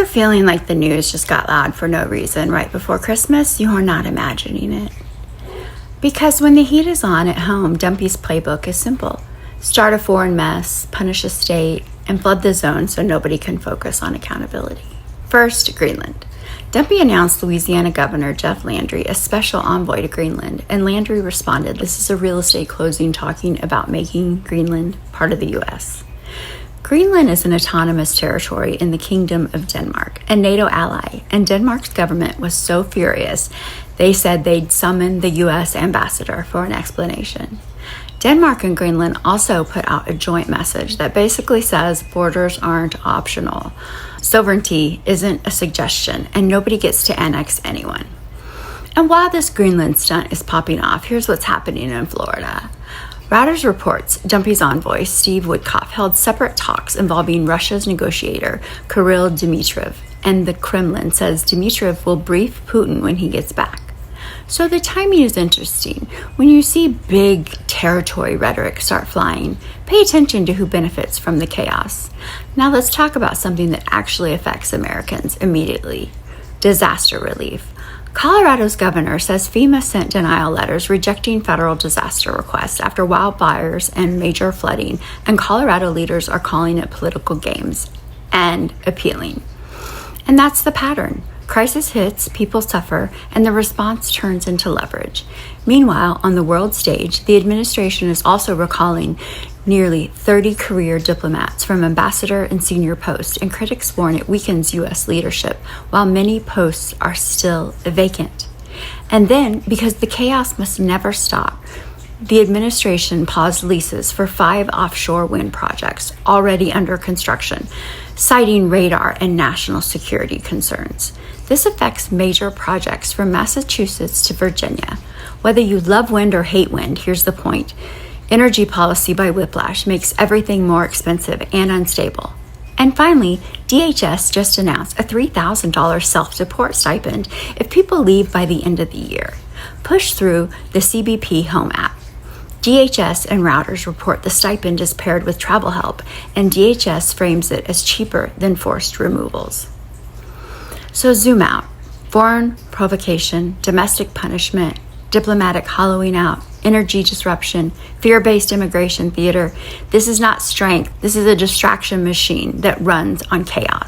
feeling like the news just got loud for no reason right before Christmas? You are not imagining it. Because when the heat is on at home, Dumpy's playbook is simple. Start a foreign mess, punish a state, and flood the zone so nobody can focus on accountability. First, Greenland. Dumpy announced Louisiana Governor Jeff Landry as special envoy to Greenland, and Landry responded, "This is a real estate closing talking about making Greenland part of the U.S." Greenland is an autonomous territory in the Kingdom of Denmark, a NATO ally, and Denmark's government was so furious they said they'd summon the U.S. ambassador for an explanation. Denmark and Greenland also put out a joint message that basically says borders aren't optional. Sovereignty isn't a suggestion, and nobody gets to annex anyone. And while this Greenland stunt is popping off, here's what's happening in Florida. Reuters reports Dumpy's envoy, Steve Woodcock, held separate talks involving Russia's negotiator, Kirill Dmitriev, and the Kremlin says Dmitriev will brief Putin when he gets back. So the timing is interesting. When you see big territory rhetoric start flying, pay attention to who benefits from the chaos. Now let's talk about something that actually affects Americans immediately: disaster relief. Colorado's governor says FEMA sent denial letters rejecting federal disaster requests after wildfires and major flooding, and Colorado leaders are calling it political games and appealing. And that's the pattern. Crisis hits, people suffer, and the response turns into leverage. Meanwhile, on the world stage, the administration is also recalling nearly 30 career diplomats from ambassador and senior posts, and critics warn it weakens U.S. leadership, while many posts are still vacant. And then, because the chaos must never stop, the administration paused leases for 5 offshore wind projects already under construction, citing radar and national security concerns. This affects major projects from Massachusetts to Virginia. Whether you love wind or hate wind, here's the point. Energy policy by whiplash makes everything more expensive and unstable. And finally, DHS just announced a $3,000 self-support stipend if people leave by the end of the year. Push through the CBP Home app. DHS and Reuters report the stipend is paired with travel help, and DHS frames it as cheaper than forced removals. So zoom out. Foreign provocation, domestic punishment, diplomatic hollowing out, energy disruption, fear-based immigration theater. This is not strength. This is a distraction machine that runs on chaos.